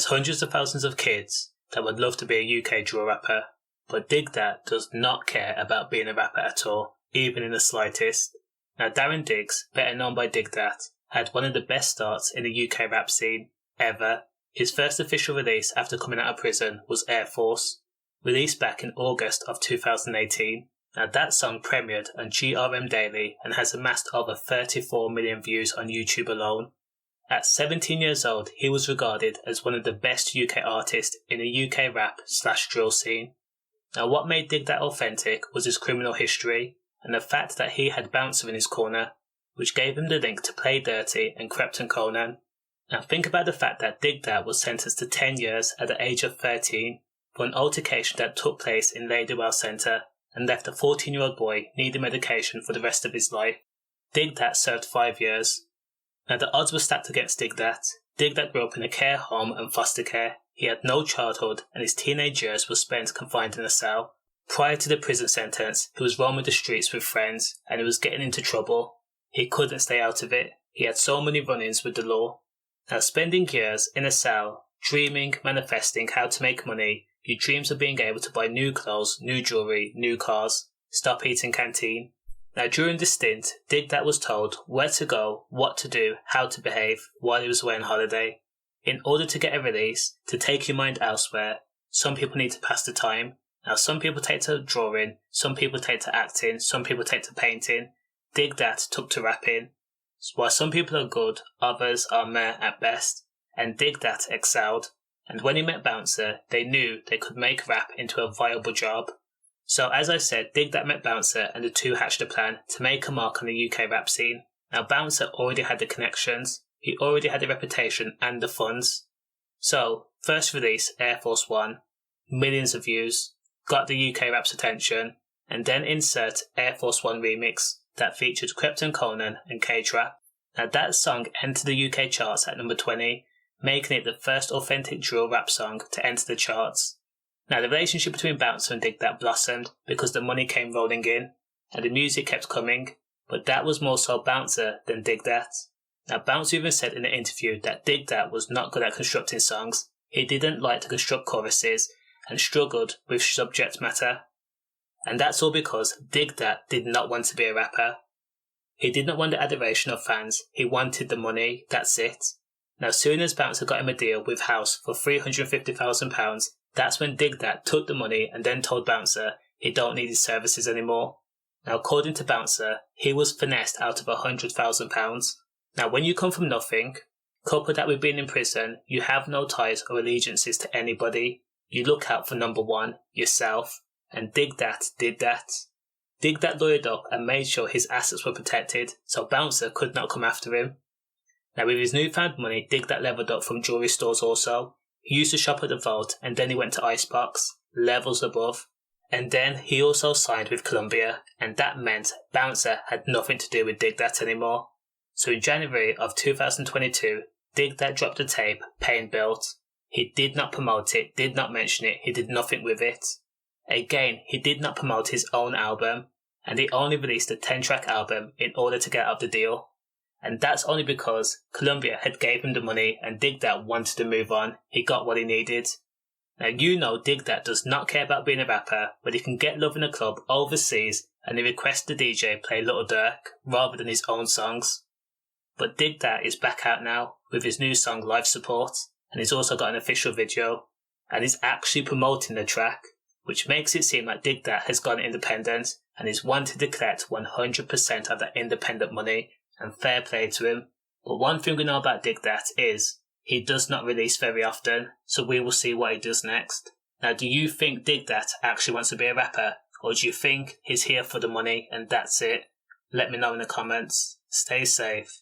There's hundreds of thousands of kids that would love to be a UK drill rapper, but Digdat does not care about being a rapper at all, even in the slightest. Now Darren Diggs, better known by Digdat, had one of the best starts in the UK rap scene ever. His first official release after coming out of prison was Air Force, released back in August of 2018. Now that song premiered on GRM Daily and has amassed over 34 million views on YouTube alone. At 17 years old, he was regarded as one of the best UK artists in the UK rap/drill scene. Now what made Digdat authentic was his criminal history and the fact that he had Bouncer in his corner, which gave him the link to Play Dirty and Krypton Conan. Now think about the fact that Digdat was sentenced to 10 years at the age of 13 for an altercation that took place in Ladywell Centre and left a 14-year-old boy needing medication for the rest of his life. Digdat served 5 years. Now the odds were stacked against Digdat. Digdat grew up in a care home and foster care. He had no childhood and his teenage years were spent confined in a cell. Prior to the prison sentence, he was roaming the streets with friends and he was getting into trouble. He couldn't stay out of it. He had so many run-ins with the law. Now spending years in a cell, dreaming, manifesting how to make money, your dreams of being able to buy new clothes, new jewellery, new cars, stop eating canteen. Now during this stint, Digdat was told where to go, what to do, how to behave while he was away on holiday. In order to get a release, to take your mind elsewhere, some people need to pass the time. Now some people take to drawing, some people take to acting, some people take to painting. Digdat took to rapping. While some people are good, others are meh at best, and Digdat excelled. And when he met Bouncer, they knew they could make rap into a viable job. So as I said, Digdat met Bouncer and the two hatched a plan to make a mark on the UK rap scene. Now Bouncer already had the connections, he already had the reputation and the funds. So, first release, Air Force One, millions of views, got the UK rap's attention, and then insert Air Force One remix that featured Krypton Conan and Cage Rap. Now that song entered the UK charts at number 20, making it the first authentic drill rap song to enter the charts. Now the relationship between Bouncer and Digdat blossomed because the money came rolling in, and the music kept coming, but that was more so Bouncer than Digdat. Now Bouncer even said in an interview that Digdat was not good at constructing songs, he didn't like to construct choruses, and struggled with subject matter. And that's all because Digdat did not want to be a rapper. He did not want the adoration of fans, he wanted the money, that's it. Now soon as Bouncer got him a deal with House for £350,000, that's when Digdat took the money and then told Bouncer he don't need his services anymore. Now according to Bouncer, he was finessed out of £100,000. Now when you come from nothing, coupled that with being in prison, you have no ties or allegiances to anybody. You look out for number one, yourself. And Digdat did that. Digdat lawyered up and made sure his assets were protected, so Bouncer could not come after him. Now with his newfound money, Digdat leveled up from jewellery stores also. He used to shop at the Vault, and then he went to Icebox, levels above. And then he also signed with Columbia, and that meant Bouncer had nothing to do with Digdat anymore. So in January of 2022, Digdat dropped a tape, Pain Built. He did not promote it, did not mention it, he did nothing with it. Again, he did not promote his own album, and he only released a 10-track album in order to get out of the deal. And that's only because Columbia had gave him the money and Digdat wanted to move on. He got what he needed. Now you know Digdat does not care about being a rapper, but he can get love in a club overseas and he requests the DJ play Little Dirk rather than his own songs. But Digdat is back out now with his new song Life Support, and he's also got an official video, and he's actually promoting the track, which makes it seem like Digdat has gone independent and is wanting to collect 100% of that independent money, and fair play to him. But one thing we know about Digdat is he does not release very often, so we will see what he does next. Now do you think Digdat actually wants to be a rapper, or do you think he's here for the money and that's it? Let me know in the comments. Stay safe.